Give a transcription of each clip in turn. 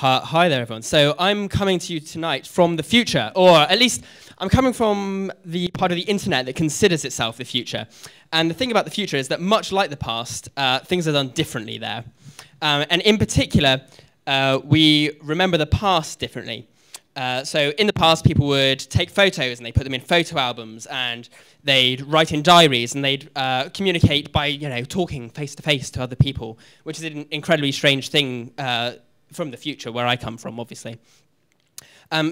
Hi there, everyone. So I'm coming to you tonight from the future, or at least I'm coming from the part of the internet that considers itself the future. And the thing about the future is that much like the past, things are done differently there. And in particular, we remember the past differently. So in the past, people would take photos and they put them in photo albums, and they'd write in diaries, and they'd communicate by, talking face to face to other people, which is an incredibly strange thing from the future, where I come from, obviously.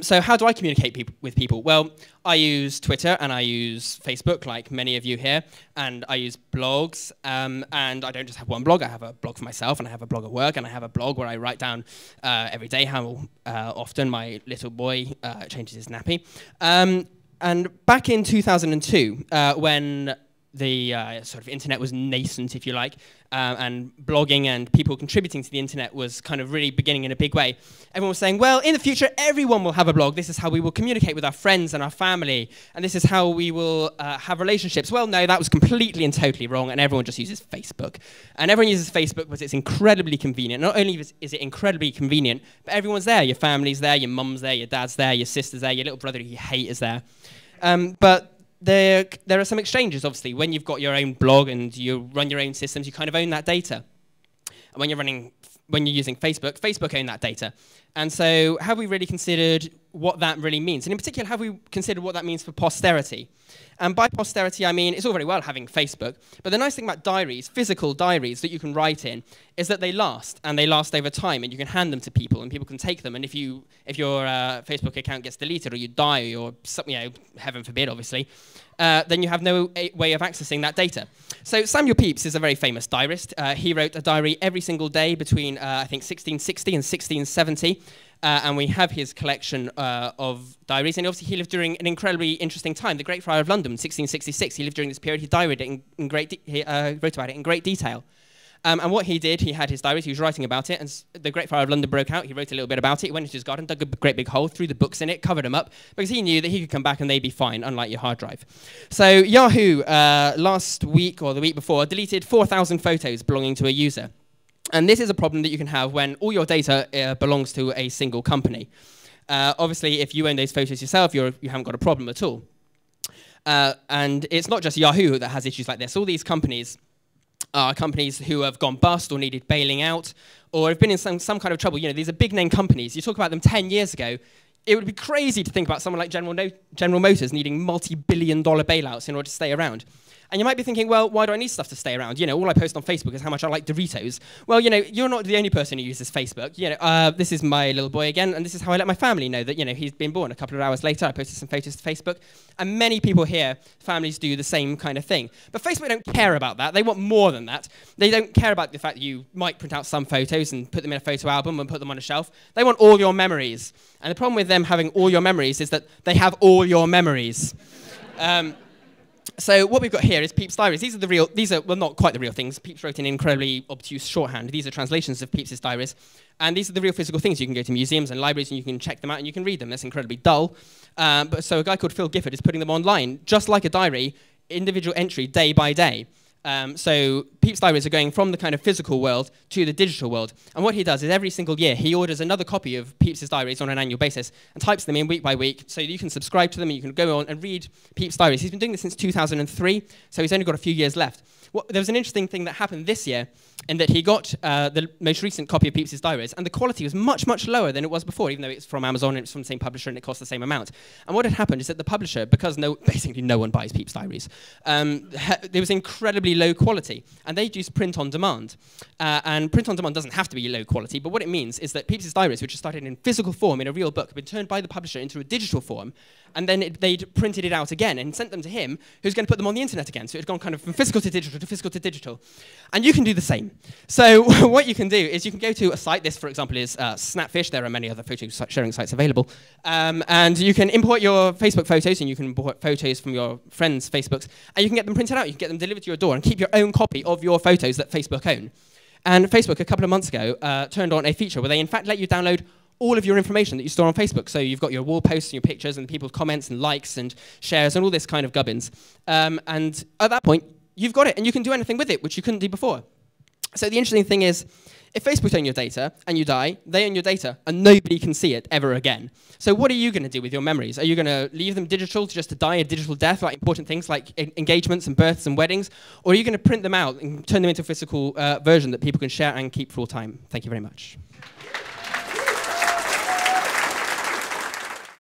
So how do I communicate with people? Well, I use Twitter and I use Facebook, like many of you here, and I use blogs, and I don't just have one blog. I have a blog for myself, and I have a blog at work, and I have a blog where I write down every day how often my little boy changes his nappy. And back in 2002, when the sort of internet was nascent, if you like, and blogging and people contributing to the internet was kind of really beginning in a big way. Everyone was saying, well, in the future, everyone will have a blog. This is how we will communicate with our friends and our family, and this is how we will have relationships. Well, no, that was completely and totally wrong, and everyone just uses Facebook. And everyone uses Facebook because it's incredibly convenient. Not only is it incredibly convenient, but everyone's there. Your family's there, your mum's there, your dad's there, your sister's there, your little brother who you hate is there. But there are some exchanges, obviously. When you've got your own blog and you run your own systems, you kind of own that data. And when you're using Facebook, Facebook own that data. And so have we really considered what that really means? And in particular, have we considered what that means for posterity? And by posterity, I mean, it's all very well having Facebook, but the nice thing about diaries, physical diaries that you can write in, is that they last, and they last over time, and you can hand them to people, and people can take them. And if your Facebook account gets deleted, or you die, or something, heaven forbid, obviously, then you have no way of accessing that data. So Samuel Pepys is a very famous diarist. He wrote a diary every single day between, I think, 1660 and 1670. And we have his collection of diaries. And obviously, he lived during an incredibly interesting time, the Great Fire of London, 1666. He lived during this period. He wrote about it in great detail. And what he did, he had his diaries, he was writing about it, and the Great Fire of London broke out. He wrote a little bit about it. He went into his garden, dug a great big hole, threw the books in it, covered them up, because he knew that he could come back and they'd be fine, unlike your hard drive. So Yahoo, last week or the week before, deleted 4,000 photos belonging to a user. And this is a problem that you can have when all your data belongs to a single company. Obviously, if you own those photos yourself, you haven't got a problem at all. And it's not just Yahoo that has issues like this. All these companies are companies who have gone bust or needed bailing out or have been in some kind of trouble. These are big-name companies. You talk about them 10 years ago, it would be crazy to think about someone like General Motors needing multi-billion-dollar bailouts in order to stay around. And you might be thinking, well, why do I need stuff to stay around? All I post on Facebook is how much I like Doritos. Well, you're not the only person who uses Facebook. This is my little boy again, and this is how I let my family know that, he's been born. A couple of hours later, I posted some photos to Facebook. And many people here, families do the same kind of thing. But Facebook don't care about that. They want more than that. They don't care about the fact that you might print out some photos and put them in a photo album and put them on a shelf. They want all your memories. And the problem with them having all your memories is that they have all your memories. So what we've got here is Pepys' diaries. These are well, not quite the real things. Pepys wrote in incredibly obtuse shorthand. These are translations of Pepys' diaries. And these are the real physical things. You can go to museums and libraries and you can check them out and you can read them. That's incredibly dull. So a guy called Phil Gifford is putting them online, just like a diary, individual entry, day by day. So Pepys' diaries are going from the kind of physical world to the digital world. And what he does is every single year, he orders another copy of Pepys' diaries on an annual basis and types them in week by week so you can subscribe to them and you can go on and read Pepys' diaries. He's been doing this since 2003, so he's only got a few years left. There was an interesting thing that happened this year in that he got the most recent copy of Pepys' diaries, and the quality was much, much lower than it was before, even though it's from Amazon and it's from the same publisher and it cost the same amount. And what had happened is that the publisher, because basically no one buys Pepys' diaries, there was incredibly low quality, and they use print on demand. And print on demand doesn't have to be low quality, but what it means is that Pepys' diaries, which started in physical form in a real book, have been turned by the publisher into a digital form, and then they'd printed it out again and sent them to him, who's going to put them on the internet again. So it had gone kind of from physical to digital to physical to digital. And you can do the same. So what you can do is you can go to a site. This, for example, is Snapfish. There are many other photo sharing sites available. And you can import your Facebook photos, and you can import photos from your friends' Facebooks, and you can get them printed out. You can get them delivered to your door and keep your own copy of your photos that Facebook own. And Facebook, a couple of months ago, turned on a feature where they, in fact, let you download all of your information that you store on Facebook. So you've got your wall posts and your pictures and people's comments and likes and shares and all this kind of gubbins. And at that point, you've got it, and you can do anything with it, which you couldn't do before. So the interesting thing is if Facebook own your data and you die, they own your data and nobody can see it ever again. So what are you going to do with your memories? Are you going to leave them digital just to die a digital death, like important things like engagements and births and weddings? Or are you going to print them out and turn them into a physical version that people can share and keep for all time? Thank you very much.